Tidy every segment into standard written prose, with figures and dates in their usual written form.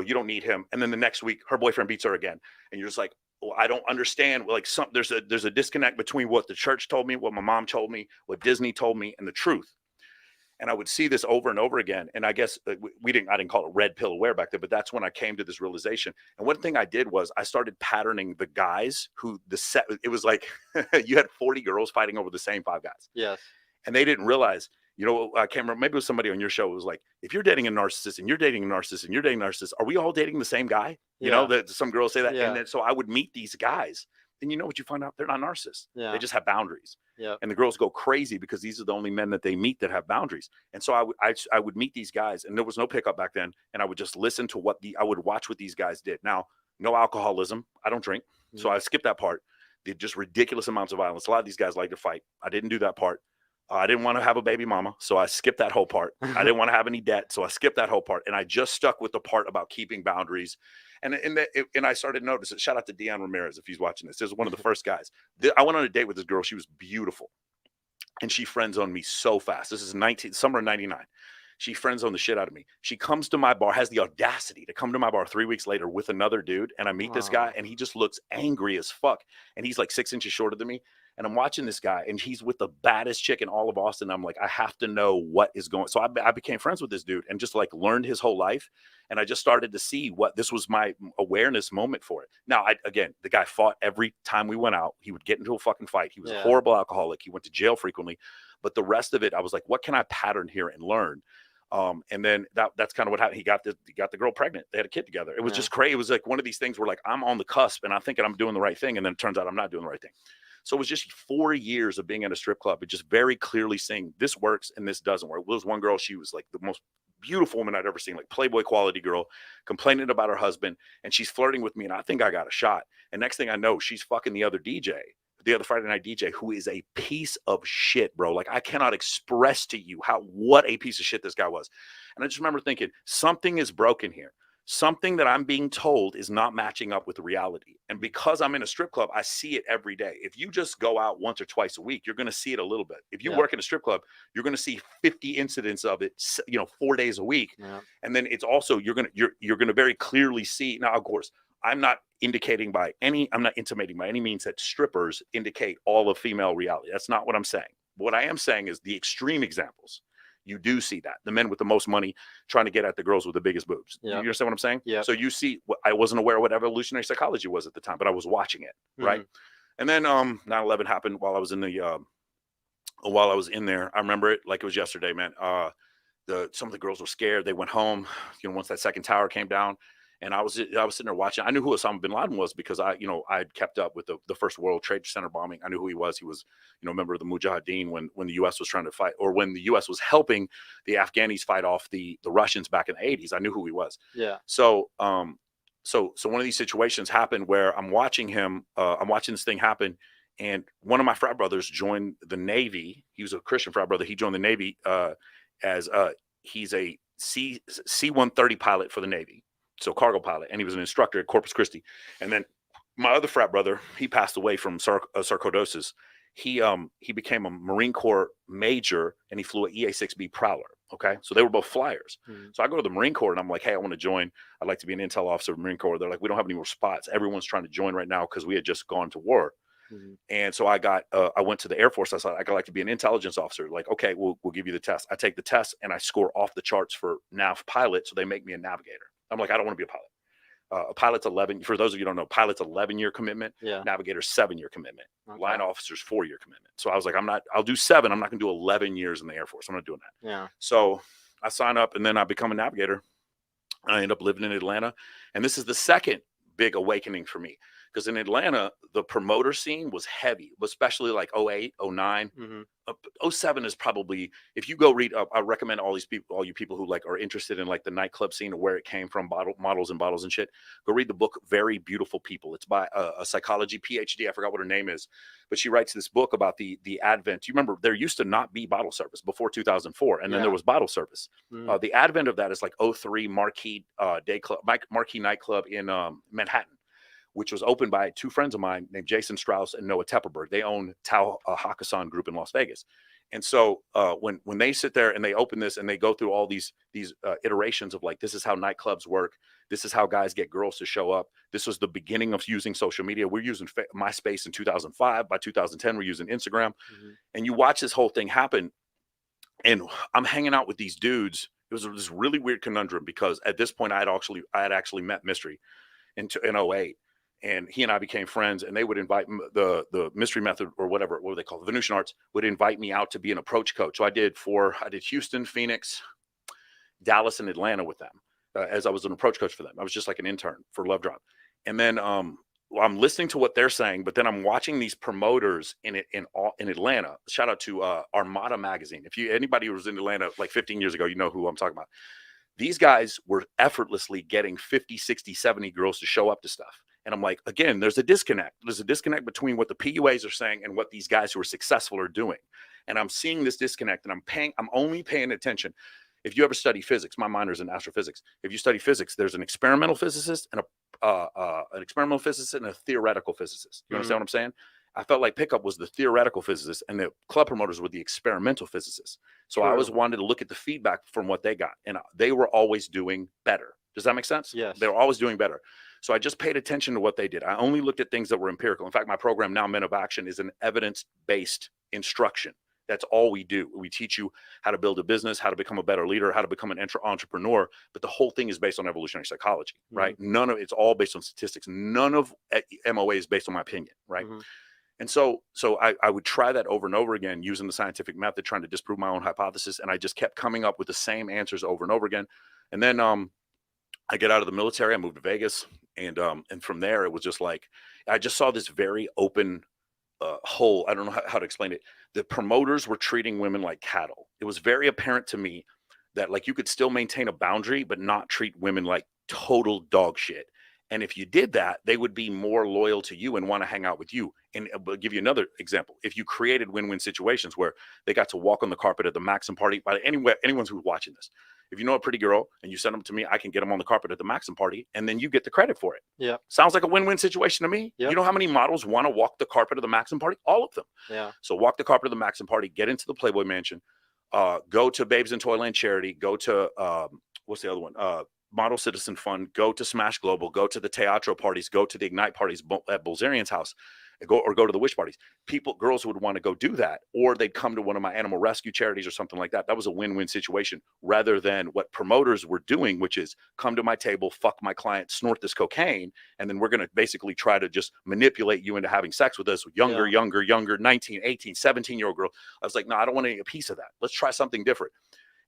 you don't need him. And then the next week, her boyfriend beats her again. And you're just like, well, I don't understand. Like there's a disconnect between what the church told me, what my mom told me, what Disney told me, and the truth. And I would see this over and over again. And I guess I didn't call it red pill aware back then, but that's when I came to this realization. And one thing I did was I started patterning the guys who it was like you had 40 girls fighting over the same 5 guys. Yes. And they didn't realize, I can't remember, maybe it was somebody on your show. It was like, if you're dating a narcissist and you're dating a narcissist and you're dating a narcissist, are we all dating the same guy? That some girls say that. Yeah. And then, so I would meet these guys. And you know what you find out? They're not narcissists. Yeah. They just have boundaries. Yeah. And the girls go crazy because these are the only men that they meet that have boundaries. And so I would meet these guys, and there was no pickup back then. And I would just listen to I would watch what these guys did. Now, no alcoholism. I don't drink. Mm-hmm. So I skipped that part. Just ridiculous amounts of violence. A lot of these guys like to fight. I didn't do that part. I didn't want to have a baby mama, so I skipped that whole part. I didn't want to have any debt, so I skipped that whole part. And I just stuck with the part about keeping boundaries. And I started noticing, shout out to Dion Ramirez if he's watching this. This is one of the first guys. I went on a date with this girl. She was beautiful. And she friend zoned me so fast. This is summer of 99. She friend zoned the shit out of me. She comes to my bar, has the audacity to come to my bar 3 weeks later with another dude. And I meet this guy, and he just looks angry as fuck. And he's like 6 inches shorter than me. And I'm watching this guy, and he's with the baddest chick in all of Austin. I'm like, I have to know what is going on. So I became friends with this dude and just like learned his whole life. And I just started to see what this was my awareness moment for it. Now, again, the guy fought every time we went out. He would get into a fucking fight. He was a horrible alcoholic. He went to jail frequently. But the rest of it, I was like, what can I pattern here and learn? And then that's kind of what happened. He got the girl pregnant. They had a kid together. It was just crazy. It was like one of these things where like I'm on the cusp and I'm thinking I'm doing the right thing. And then it turns out I'm not doing the right thing. So it was just 4 years of being at a strip club, but just very clearly saying this works and this doesn't work. There was one girl, she was like the most beautiful woman I'd ever seen, like Playboy quality girl, complaining about her husband, and she's flirting with me, and I think I got a shot. And next thing I know, she's fucking the other Friday night DJ, who is a piece of shit, bro. Like I cannot express to you what a piece of shit this guy was. And I just remember thinking, something is broken here. Something that I'm being told is not matching up with reality. And because I'm in a strip club, I see it every day. If you just go out once or twice a week, you're going to see it a little bit. If you work in a strip club, you're going to see 50 incidents of it, 4 days a week. Yeah. And then it's also, you're going to very clearly see. Now, of course, I'm not intimating by any means that strippers indicate all of female reality. That's not what I'm saying. What I am saying is the extreme examples. You do see that the men with the most money trying to get at the girls with the biggest boobs. You understand what I'm saying? Yeah. So you see, I wasn't aware of what evolutionary psychology was at the time, but I was watching it, right? And then 9/11 happened while I was in there. I remember it like it was yesterday, man. Some of the girls were scared. They went home, once that second tower came down. And I was sitting there watching. I knew who Osama bin Laden was because I'd kept up with the first World Trade Center bombing. I knew who he was. He was, a member of the Mujahideen when the U.S. was trying to fight, or when the U.S. was helping the Afghanis fight off the Russians back in the 80s. I knew who he was. Yeah. So one of these situations happened where I'm watching this thing happen, and one of my frat brothers joined the Navy. He was a Christian frat brother. He joined the Navy as he's a C-130 pilot for the Navy. So cargo pilot, and he was an instructor at Corpus Christi. And then my other frat brother, he passed away from sarcoidosis. He became a Marine Corps major, and he flew an EA-6B Prowler. Okay, so they were both flyers. So I go to the Marine Corps, and I'm like, hey, I want to join. I'd like to be an intel officer of the Marine Corps. They're like, we don't have any more spots. Everyone's trying to join right now because we had just gone to war. And so I went to the Air Force. I said, I'd like to be an intelligence officer. Like, okay, we'll give you the test. I take the test, and I score off the charts for nav pilot, so they make me a navigator. I'm like, I don't want to be a pilot. A pilot's 11. For those of you who don't know, pilot's 11-year commitment. Yeah. Navigator's 7-year commitment. Okay. Line officer's 4-year commitment. So I was like, I'll do 7. I'm not going to do 11 years in the Air Force. I'm not doing that. Yeah. So I sign up, and then I become a navigator. I end up living in Atlanta. And this is the second big awakening for me. Because in Atlanta, the promoter scene was heavy, especially like 08, 09. 07 is probably, if you go read, I recommend all you people who like are interested in like the nightclub scene or where it came from, models and bottles and shit. Go read the book, Very Beautiful People. It's by a psychology PhD. I forgot what her name is, but she writes this book about the advent. You remember there used to not be bottle service before 2004. And then there was bottle service. The advent of that is like 03 Marquee nightclub in Manhattan, which was opened by 2 friends of mine named Jason Strauss and Noah Tepperberg. They own Tao Hakkasan Group in Las Vegas. And so when they sit there and they open this and they go through all these iterations of like, this is how nightclubs work. This is how guys get girls to show up. This was the beginning of using social media. We're using MySpace in 2005. By 2010, we're using Instagram. And you watch this whole thing happen. And I'm hanging out with these dudes. It was this really weird conundrum because at this point I had actually met Mystery in 08. And he and I became friends, and they would invite the Mystery Method or what they call it, the Venusian Arts, would invite me out to be an approach coach. So I did Houston, Phoenix, Dallas, and Atlanta with them as I was an approach coach for them. I was just like an intern for Love Drop. And then I'm listening to what they're saying, but then I'm watching these promoters in Atlanta. Shout out to Armada magazine. If anybody who was in Atlanta like 15 years ago, you know who I'm talking about. These guys were effortlessly getting 50, 60, 70 girls to show up to stuff. And I'm like, again, there's a disconnect. There's a disconnect between what the PUAs are saying and what these guys who are successful are doing. And I'm seeing this disconnect, and I'm only paying attention. If you ever study physics, my minor's in astrophysics. If you study physics, there's an experimental physicist and a theoretical physicist. You understand what I'm saying? I felt like Pickup was the theoretical physicist and the club promoters were the experimental physicists. So I always wanted to look at the feedback from what they got, and they were always doing better. Does that make sense? Yes. They were always doing better. So I just paid attention to what they did. I only looked at things that were empirical. In fact, my program now, Men of Action, is an evidence-based instruction. That's all we do. We teach you how to build a business, how to become a better leader, how to become an entrepreneur. But the whole thing is based on evolutionary psychology, right? It's all based on statistics. None of MOA is based on my opinion, right? And so I would try that over and over again using the scientific method, trying to disprove my own hypothesis. And I just kept coming up with the same answers over and over again. And then I get out of the military, I moved to Vegas. And from there, it was just like, I just saw this very open hole. I don't know how to explain it. The promoters were treating women like cattle. It was very apparent to me that like you could still maintain a boundary, but not treat women like total dog shit. And if you did that, they would be more loyal to you and want to hang out with you. And I'll give you another example. If you created win-win situations where they got to walk on the carpet at the Maxim party, by anyone who's watching this, if you know a pretty girl and you send them to me, I can get them on the carpet at the Maxim party, and then you get the credit for it. Yeah. Sounds like a win-win situation to me. Yep. You know how many models want to walk the carpet of the Maxim party? All of them. Yeah. So walk the carpet of the Maxim party, get into the Playboy Mansion, go to Babes in Toyland Charity, go to, what's the other one? Model Citizen Fund, go to Smash Global, go to the Teatro parties, go to the Ignite parties at Bolzerian's house, go to the Wish parties. Girls would want to go do that, or they'd come to one of my animal rescue charities or something like that. That was a win-win situation rather than what promoters were doing, which is come to my table, fuck my client, snort this cocaine, and then we're going to basically try to just manipulate you into having sex with us, younger, 19, 18, 17-year-old girl. I was like, no, I don't want any piece of that. Let's try something different.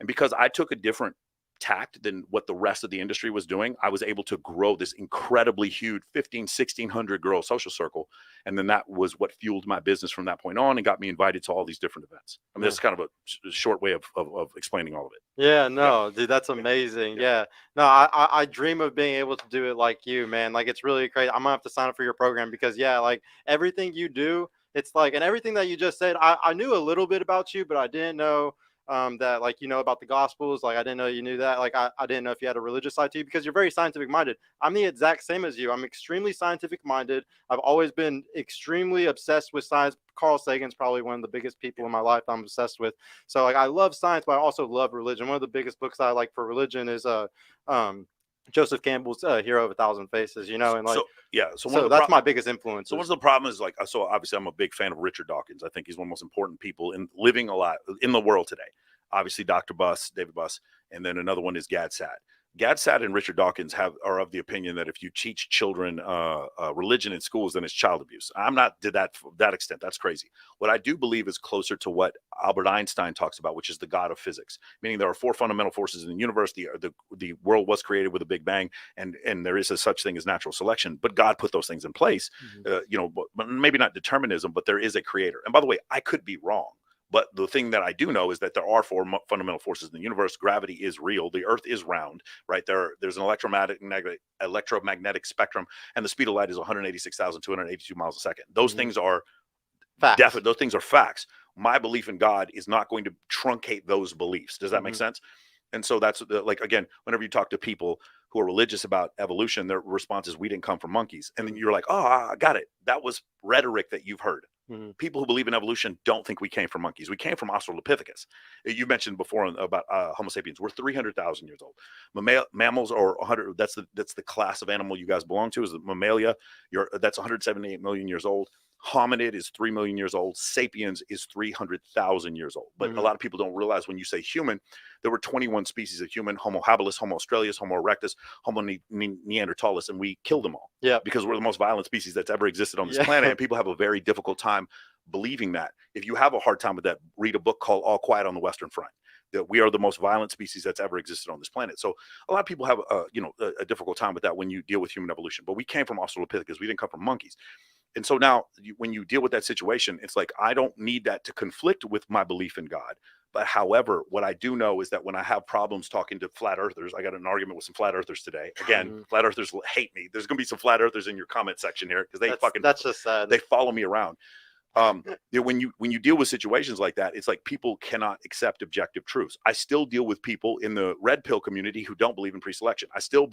And because I took a different tact than what the rest of the industry was doing, I was able to grow this incredibly huge 1,600 girl social circle. And then that was what fueled my business from that point on and got me invited to all these different events. I mean, that's kind of a short way of explaining all of it. Yeah, no, dude, that's amazing. Yeah. No, I dream of being able to do it like you, man. Like, it's really crazy. I'm gonna have to sign up for your program because like everything you do, it's like, and everything that you just said, I knew a little bit about you, but I didn't know that, like, about the Gospels. Like, I didn't know you knew that. Like, I didn't know if you had a religious side to you because you're very scientific minded. I'm the exact same as you. I'm extremely scientific minded. I've always been extremely obsessed with science. Carl Sagan's probably one of the biggest people in my life I'm obsessed with. So, like, I love science, but I also love religion. One of the biggest books I like for religion is Joseph Campbell's Hero of a Thousand Faces, and like, so that's my biggest influence. So one of the problems is, like, so obviously I'm a big fan of Richard Dawkins. I think he's one of the most important people in living alive in the world today. Obviously Dr. Buss, David Buss, and then another one is Gad Saad. Gad Saad and Richard Dawkins are of the opinion that if you teach children religion in schools, then it's child abuse. I'm not to that extent. That's crazy. What I do believe is closer to what Albert Einstein talks about, which is the God of physics, meaning there are four fundamental forces in the universe. The world was created with a big bang, and there is a such thing as natural selection, but God put those things in place. But maybe not determinism, but there is a creator. And by the way, I could be wrong. But the thing that I do know is that there are four fundamental forces in the universe. Gravity is real. The earth is round, right? There's an electromagnetic spectrum, and the speed of light is 186,282 miles a second. Those things are definite. Those things are facts. My belief in God is not going to truncate those beliefs. Does that make sense? And so that's like, again, whenever you talk to people who are religious about evolution, their response is, we didn't come from monkeys. And then you're like, oh, I got it. That was rhetoric that you've heard. People who believe in evolution don't think we came from monkeys. We came from Australopithecus. You mentioned before about Homo sapiens. We're 300,000 years old. Mammals are 100. That's the class of animal you guys belong to. Is the mammalia? That's 178 million years old. Hominid is 3 million years old. Sapiens is 300,000 years old. But a lot of people don't realize when you say human, there were 21 species of human: Homo habilis, Homo australis, Homo erectus, Homo neanderthalis, and we killed them all. Yeah, because we're the most violent species that's ever existed on this planet, and people have a very difficult time believing that. If you have a hard time with that, read a book called All Quiet on the Western Front. That we are the most violent species that's ever existed on this planet. So a lot of people have a difficult time with that when you deal with human evolution. But we came from Australopithecus. We didn't come from monkeys. And so now when you deal with that situation, it's like, I don't need that to conflict with my belief in God. But however, what I do know is that when I have problems talking to flat earthers, I got an argument with some flat earthers today. Again, flat earthers hate me. There's going to be some flat earthers in your comment section here because that's just sad. They follow me around. When you deal with situations like that, it's like people cannot accept objective truths. I still deal with people in the red pill community who don't believe in pre-selection. I still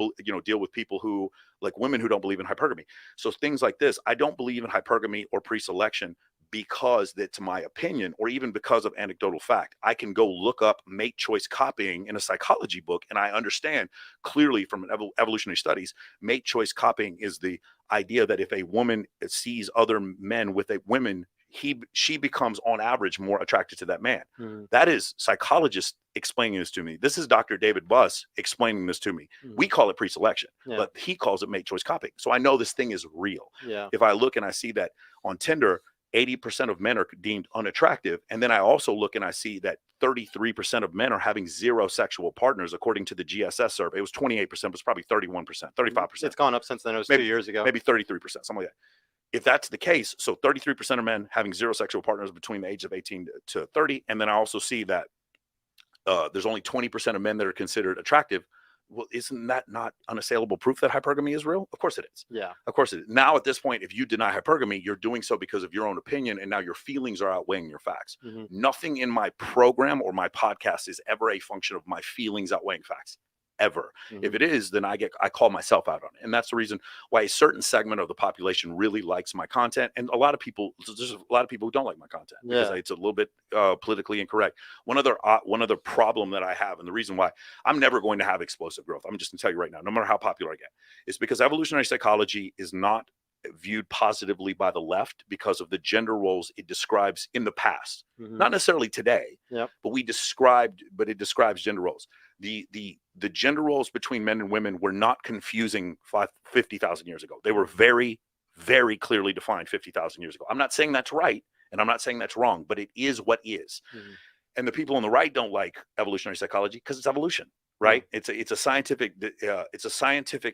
deal with people who, like women who don't believe in hypergamy. So things like this, I don't believe in hypergamy or pre-selection because that's my opinion, or even because of anecdotal fact. I can go look up mate choice copying in a psychology book, and I understand clearly from an evolutionary studies, mate choice copying is the idea that if a woman sees other men with a women, she becomes on average more attracted to that man. That is psychologists explaining this to me. This is Dr. David Buss explaining this to me. We call it pre-selection, but he calls it mate choice copying. So I know this thing is real. If I look and I see that on Tinder, 80% of men are deemed unattractive. And then I also look and I see that 33% of men are having zero sexual partners, according to the GSS survey. It was 28%, but it's probably 31%, 35%. It's gone up since then. It was 2 years ago. Maybe 33%, something like that. If that's the case, so 33% of men having zero sexual partners between the age of 18 to 30. And then I also see that there's only 20% of men that are considered attractive. Well, isn't that not unassailable proof that hypergamy is real? Of course it is. Yeah. Of course it is. Now, at this point, if you deny hypergamy, you're doing so because of your own opinion, and now your feelings are outweighing your facts. Nothing in my program or my podcast is ever a function of my feelings outweighing facts. Ever. If it is, then I call myself out on it. And that's the reason why a certain segment of the population really likes my content. And there's a lot of people who don't like my content because it's a little bit politically incorrect. One other problem that I have, and the reason why I'm never going to have explosive growth, I'm just going to tell you right now, no matter how popular I get, is because evolutionary psychology is not viewed positively by the left because of the gender roles it describes in the past. Not necessarily today, but it describes gender roles. The gender roles between men and women were not confusing 50,000 years ago. They were very, very clearly defined 50,000 years ago. I'm not saying that's right, and I'm not saying that's wrong, but it is what is. And the people on the right don't like evolutionary psychology because it's evolution, right? It's a scientific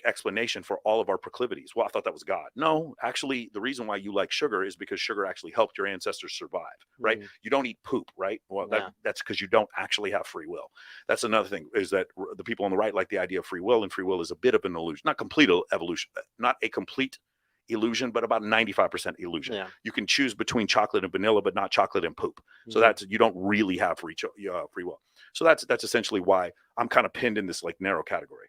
explanation for all of our proclivities. Well, I thought that was God. No, actually, the reason why you like sugar is because sugar actually helped your ancestors survive, right? You don't eat poop, right? Well, that's because you don't actually have free will. That's another thing, is that the people on the right like the idea of free will, and free will is a bit of an illusion, not complete evolution, not a complete illusion, but about 95% illusion. You can choose between chocolate and vanilla, but not chocolate and poop. So you don't really have free will. So that's essentially why I'm kind of pinned in this like narrow category.